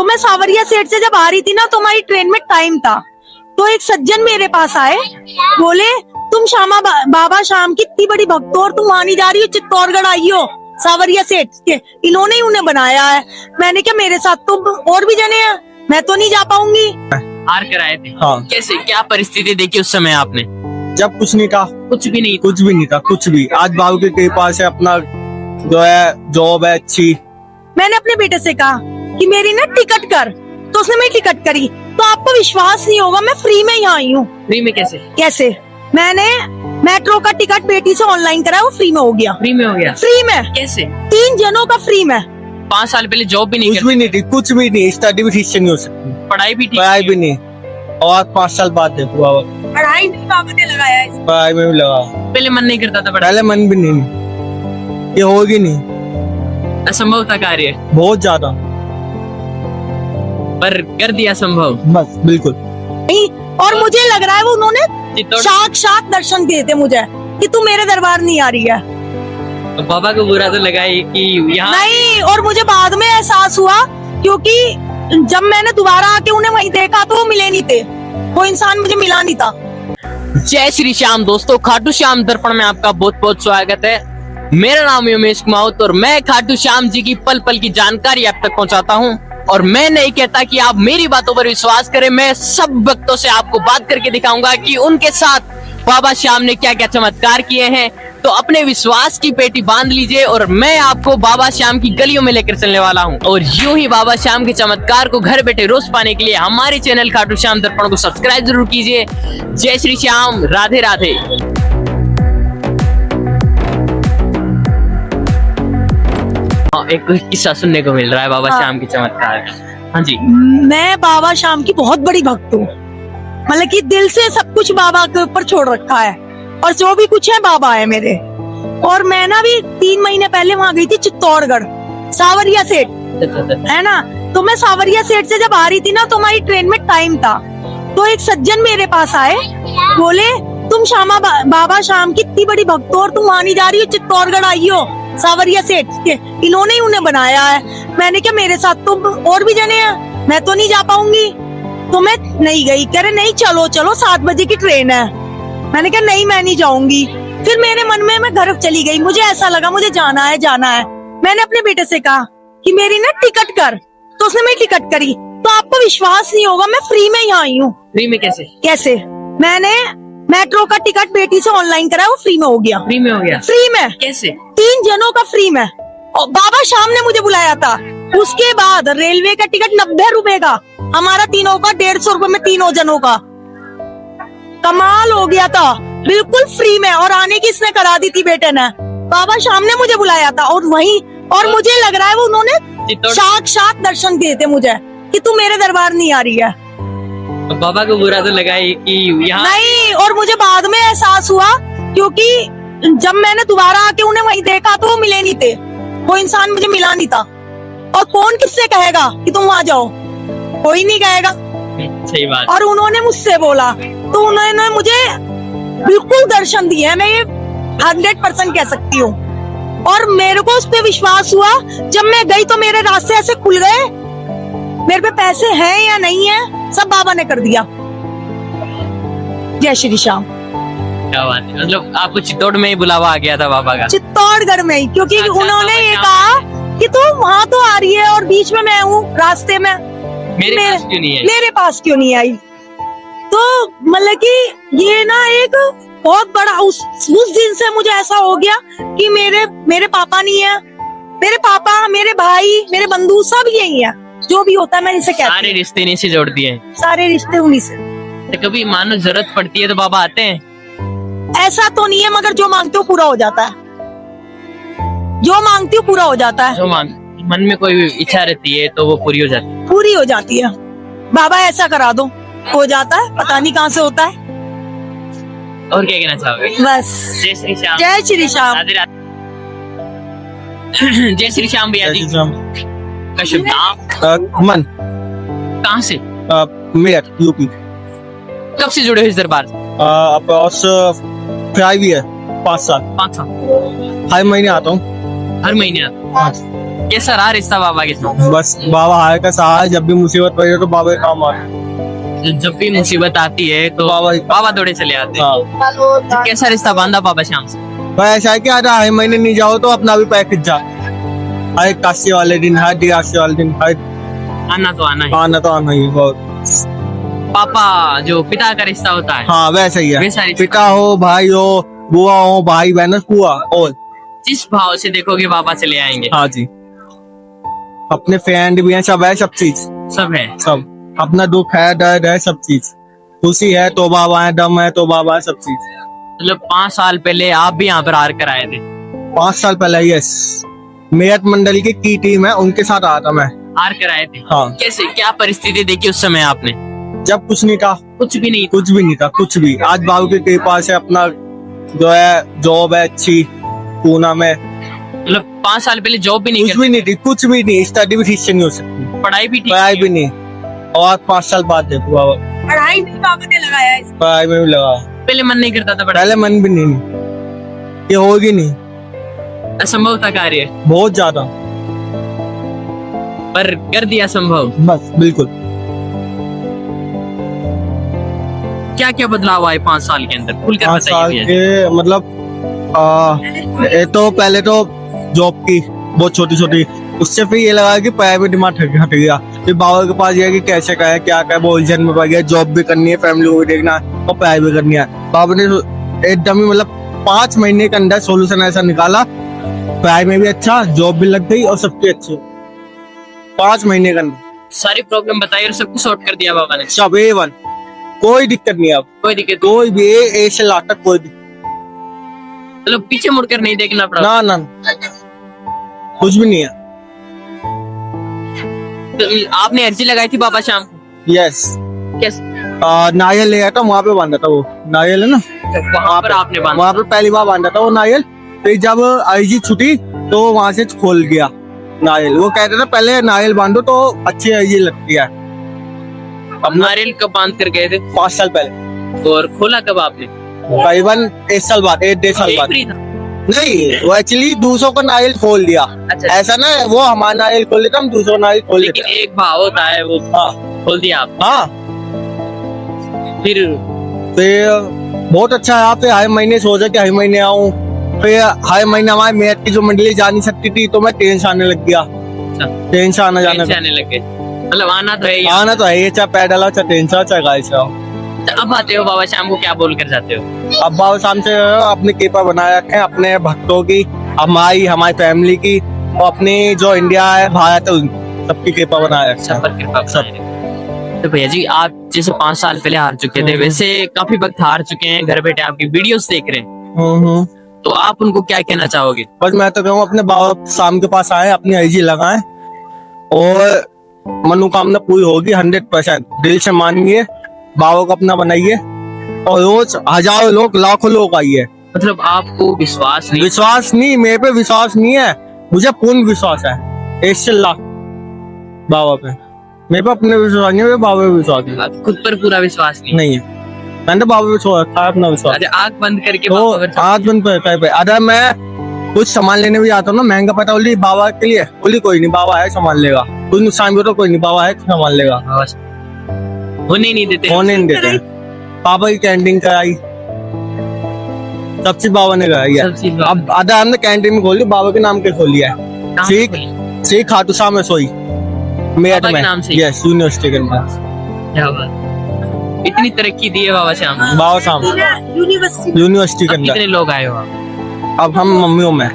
तो मैं सावरिया सेठ से जब आ रही थी ना, तो हमारी ट्रेन में टाइम था, तो एक सज्जन मेरे पास आए, बोले तुम बाबा श्याम की इतनी बड़ी भक्त हो और तुम वहां नहीं जा रही हो, चित्तौड़गढ़ आई हो सावरिया सेठ के, इन्होंने ही उन्हें बनाया है। मैंने क्या, मेरे साथ तो और भी जने हैं, मैं तो नहीं जा पाऊंगी। हार कर आए थे। हाँ। कैसे, क्या परिस्थिति देखी उस समय आपने? जब कुछ नहीं था, कुछ भी नहीं। कुछ भी नहीं था, कुछ भी। आज बाबू की कृपा से अपना जो है जॉब है अच्छी। मैंने अपने बेटे से कहा कि मेरी ना टिकट कर, तो उसने मेरी टिकट करी। तो आपको विश्वास नहीं होगा, मैं फ्री में यहाँ आई हूँ। फ्री में कैसे? कैसे? मैंने मेट्रो का टिकट बेटी से ऑनलाइन करा, वो फ्री में हो गया। फ्री में हो गया? फ्री में कैसे? 3 जनों का फ्री में। 5 साल पहले जॉब भी नहीं कुछ भी नहीं थी, कुछ भी नहीं। स्टडी भी ठीक से नहीं हो सकती, पढ़ाई भी ठीक पढ़ाई भी नहीं। और 5 साल बाद देखो बाबा, पढ़ाई भी बाबा ने लगाया है। पढ़ाई में भी लगा। पहले मन नहीं करता था, पहले मन भी नहीं, ये होगी नहीं, असंभव था कार्य, बहुत ज्यादा, पर कर दिया संभव। बस बिल्कुल। नहीं, और मुझे लग रहा है वो उन्होंने साक्षात दर्शन दिए थे मुझे कि तू मेरे दरबार नहीं आ रही है। तो बाबा को बुरा तो लगा ही कि यहाँ नहीं, और मुझे बाद में एहसास हुआ, क्योंकि जब मैंने दोबारा आके उन्हें वहीं देखा तो वो मिले नहीं थे, वो इंसान मुझे मिला नहीं था। जय श्री श्याम दोस्तों, खाटू श्याम दर्पण में आपका बहुत बहुत स्वागत है। मेरा नाम है उमेश कुमार और मैं खाटू श्याम जी की पल पल की जानकारी आप तक पहुंचाता हूं। और मैं नहीं कहता कि आप मेरी बातों पर विश्वास करें, मैं सब भक्तों से आपको बात करके दिखाऊंगा कि उनके साथ बाबा श्याम ने क्या क्या चमत्कार किए हैं। तो अपने विश्वास की पेटी बांध लीजिए और मैं आपको बाबा श्याम की गलियों में लेकर चलने वाला हूं। और यूं ही बाबा श्याम के चमत्कार को घर बैठे रोज पाने के लिए हमारे चैनल खाटू श्याम दर्पण को सब्सक्राइब जरूर कीजिए। जय श्री श्याम, राधे राधे। एक किस्सा सुनने को मिल रहा है बाबा श्याम के चमत्कार का। हाँ जी। मैं बाबा श्याम की बहुत बड़ी भक्त हूँ, मतलब कि दिल से सब कुछ बाबा के ऊपर छोड़ रखा है, और जो भी कुछ है बाबा है मेरे। और मैं ना भी 3 महीने पहले वहाँ गई थी चित्तौड़गढ़, सावरिया सेठ है ना। तो मैं सावरिया सेठ से जब आ रही थी ना, तो हमारी ट्रेन में टाइम था, तो एक सज्जन मेरे पास आए, बोले तुम बाबा श्याम की इतनी बड़ी भक्त हो और तुम वहां नहीं जा रही हो, चित्तौड़गढ़ आई हो सावरिया सेठ के, इन्होंने ही उन्हें बनाया है। मैंने क्या, मेरे साथ तो और भी जने हैं, मैं तो नहीं जा पाऊंगी। तो मैं नहीं गई। कह रहे नहीं, चलो चलो 7 बजे की ट्रेन है। मैंने कहा नहीं, मैं नहीं जाऊंगी। फिर मेरे मन में मैं घर चली गई, मुझे ऐसा लगा मुझे जाना है जाना है। मैंने अपने बेटे से कहा कि मेरी ना टिकट कर, तो उसने मेरी टिकट करी। तो आपको विश्वास नहीं होगा, मैं फ्री में यहाँ आई हूँ। फ्री में कैसे? कैसे? मैंने मेट्रो का टिकट बेटी से ऑनलाइन करा, वो फ्री में हो गया। फ्री में हो गया? फ्री में कैसे? 3 जनों का फ्री में। और बाबा श्याम ने मुझे बुलाया था। उसके बाद रेलवे का टिकट 90 रुपए का, हमारा तीनों का 150 रुपए में, 3 जनों का। कमाल हो गया था, बिल्कुल फ्री में। और आने की इसने करा दी थी बेटे ने, बाबा श्याम ने मुझे बुलाया था। और वहीं, और मुझे लग रहा है वो उन्होंने साक्षात दर्शन दिए थे मुझे कि तू मेरे दरबार नहीं आ रही है। तो बाबा को बुरा तो लगा ही कि यहाँ नहीं, और मुझे बाद में एहसास हुआ, क्योंकि जब मैंने दोबारा आके उन्हें वहीं देखा तो वो मिले नहीं थे, वो इंसान मुझे मिला नहीं था। और कौन किससे कहेगा कि तुम वहां जाओ, कोई नहीं कहेगा। सही बात। और उन्होंने मुझसे बोला, तो उन्होंने मुझे बिल्कुल दर्शन दिए हैं, मैं ये 100% कह सकती हूँ। और मेरे को उस पे विश्वास हुआ। जब मैं गई तो मेरे रास्ते ऐसे खुल गए, मेरे पे पैसे हैं या नहीं है, सब बाबा ने कर दिया। जय श्री श्याम। क्या बात है, मतलब आपको चित्तौड़ में ही बुलावा आ गया था बाबा का? चित्तौड़गढ़ में ही, क्योंकि अच्छा, उन्होंने ये बाबा कहा कि तू वहाँ तो आ रही है और बीच में मैं हूँ रास्ते में, मेरे पास क्यों नहीं आई? मेरे पास क्यों नहीं आई। तो मतलब कि ये ना एक बहुत बड़ा, उस दिन से मुझे ऐसा हो गया कि मेरे पापा नहीं है, मेरे पापा, मेरे भाई, मेरे बंधु सब यही है। जो भी होता है मैं इनसे कहती हूँ, सारे रिश्ते इन्हीं से जोड़ दिए हैं। सारे रिश्ते उन्हीं से। तो कभी मानो जरूरत पड़ती है तो बाबा आते हैं? ऐसा तो नहीं है, मगर जो मांगते हो पूरा हो जाता है, जो मांगती हो पूरा हो जाता है। जो मन में कोई इच्छा रहती है तो वो पूरी हो जाती है। पूरी हो जाती है। बाबा ऐसा करा दो, हो जाता है, पता नहीं कहाँ से होता है। और क्या कहना चाहोगे? बस जय श्री श्याम। जय श्री श्याम। राधे राधे। जय श्री श्याम भैया जी का शुभ नाम? मन। कहाँ से? मेरठ, यूपी। कब से जुड़े हो इस दरबार से? फ्राई भी है 5 साल। 5 साल। हर महीने आता हूँ। हर महीने आते? कैसा रहा रिश्ता बाबा के साथ? बस बाबा हाय का सहारा, जब भी मुसीबत पड़ी तो बाबा के काम आते हैं। जब भी मुसीबत आती है तो बाबा दौड़े चले आते हैं। हाँ, कैसा रिश्ता बांधा बाबा श्याम से? पर ऐसा है कि अगर हर महीने नहीं जाओ तो अपना भी पैर खिंच जाता है। हर काशी वाले दिन, हर दिगासी वाले दिन, हर आना तो आना ही। आना तो आना ही बहुत। पापा जो पिता का रिश्ता होता है हाँ वैसा ही है, वैसा रिश्ता। पिता हो, भाई हो, बुआ हो, भाई बहन बुआ और जिस भाव से देखोगे बाबा चले आएंगे। हाँ जी, अपने फ्रेंड भी हैं, सब है, सब चीज सब है। सब। अपना दुख है, दर्द है, सब चीज। खुशी है तो बाबा है, दम है तो बाबा है, सब चीज। मतलब 5 साल पहले आप भी यहाँ पर हार कर आए थे। 5 साल पहले, यस, मेरठ मंडल की टीम है, उनके साथ आया था मैं। हार कर आए थे। हाँ, कैसे क्या परिस्थिति देखी उस समय आपने? जब कुछ नहीं था, कुछ भी नहीं। कुछ भी नहीं था, कुछ भी। आज बाबू की कृपा से अपना जो है जॉब है अच्छी पूना में। मतलब 5 साल पहले जॉब भी नहीं कुछ भी नहीं थी, कुछ भी नहीं, स्टडी भी ठीक से नहीं हो सकती, करते, पढ़ाई भी ठीक पढ़ाई नहीं भी नहीं। और 5 साल बाद देखो बाबा, पढ़ाई भी बाबा ने लगाया है। पढ़ाई में भी लगा। पहले मन नहीं करता था, पढ़ाई पहले मन भी नहीं, ये होगी नहीं, असंभव था कार्य, बहुत ज्यादा, पर कर दिया संभव। बस बिल्कुल। क्या क्या बदलाव आए 5 साल के अंदर, खुलकर 5 साल बताइए। के मतलब ये तो पहले तो जॉब की बहुत छोटी छोटी, उससे फिर ये लगा कि पैर में दिमाग हट गया। फिर बाबा के पास गया कि कैसे क्या है, क्या क्या, वो उलझन में पड़ गया। जॉब भी करनी है, फैमिली को भी देखना है और पढ़ाई भी करनी है। बाबा ने एकदम ही मतलब 5 महीने के अंदर सोल्यूशन ऐसा निकाला, पढ़ाई में भी अच्छा, जॉब भी लग गई और सबकी अच्छी। 5 महीने के अंदर सारी प्रॉब्लम बताई और सब कुछ सॉर्ट कर दिया बाबा ने। सब A1, कोई दिक्कत नहीं। अब कोई दिक्कत कोई भी ए से लाख तक कोई दिक्कत मतलब पीछे मुड़कर नहीं देखना पड़ा। ना ना, कुछ भी नहीं है। तो आपने अर्जी लगाई थी बाबा श्याम को? यस, कैसे? नारियल ले आया था, वहाँ पे बांधा था। वो नारियल है ना, वहाँ पर आपने बांधा? वहाँ पे पहली बार बांधा था वो नारियल। फिर जब अर्जी छुटी तो वहाँ से खोल गया नारियल। वो कहते थे पहले नारियल बांधो तो अच्छी अर्जी लगती है। अब नारियल कब बांध कर गए थे? 5 साल पहले। और खोला कब आपने? करीबन 1 साल बाद, 1-1.5 साल बाद। फ्री था। नहीं, वो एक्चुअली दूसरों का नारियल खोल दिया। अच्छा, ऐसा ना, वो हमारा नारियल खोल लेता, हम दूसरों का नारियल खोल लेकिन लेते। एक भाव होता है वो हाँ खोल दिया आप। हाँ, फिर बहुत अच्छा है। आप हर महीने सोचा कि हर महीने आऊँ। फिर हर महीने हमारे मेरठ की जो मंडली जा नहीं सकती थी तो मैं ट्रेन से आने लग गया। ट्रेन से आना जाना, आने लगे, मतलब आना तो है ही। आना तो है, ये चाहे पैदल आओ, चाहे ट्रेन से आओ, चाहे गाड़ी से आओ। अब आते हो बाबा श्याम को क्या बोल कर जाते हो? अब बाबा शाम से अपनी कृपा बनाए रखे, अपने भक्तों की, हमारी फैमिली की, और अपनी जो इंडिया है, भारत है, सबकी कृपा बनाए रखे। सब पर कृपा बनाए रखे। तो भैया जी, आप जैसे 5 साल पहले हार चुके थे, वैसे काफी वक्त हार चुके हैं, घर बैठे आपकी वीडियोस देख रहे हैं, तो आप उनको क्या कहना चाहोगे? बस मैं तो कहूँ अपने बाबा शाम के पास आए, अपनी अर्जी लगाएं और मनोकामना पूरी होगी 100%। दिल से मानिए, बाबा को अपना बनाइए और रोज हजारों लोग, लाखों लोग आइए। मतलब आपको विश्वास नहीं? विश्वास नहीं, मेरे पे विश्वास नहीं है, मुझे पूर्ण विश्वास है 1 से लाख बाबा पे। मेरे पे अपने विश्वास नहीं है, बाबा पे विश्वास है। खुद पर पूरा विश्वास नहीं है। मैंने बाबा पे विश्वास रखा है, अपना विश्वास। अरे आँख बंद करके तो बाबा पर हाथ बंद पे अगर मैं कुछ सामान लेने भी जाता हूँ ना, महंगा पता बोली बाबा के लिए, बोली कोई नहीं, बाबा है संभाल लेगा। कुछ नुकसान भी हो तो कोई नहीं, बाबा है संभाल लेगा। होने ही नहीं देते। होने नहीं देते। बाबा की कैंटीन कराई, सब चीज बाबा ने कराई है। सब चीज बाबा- अब आधा हमने कैंटीन में खोली, बाबा के नाम के खोली है। नाम ठीक। खोली। श्री खाटू श्याम रसोई, मेरठ बाबा के में। नाम से? यस, यूनिवर्सिटी के अंदर। क्या बात, इतनी तरक्की दी है बाबा श्याम। बाबा श्याम यूनिवर्सिटी यूनिवर्सिटी के अब अंदर। कितने लोग आए हो आप? अब हम मम्मियों में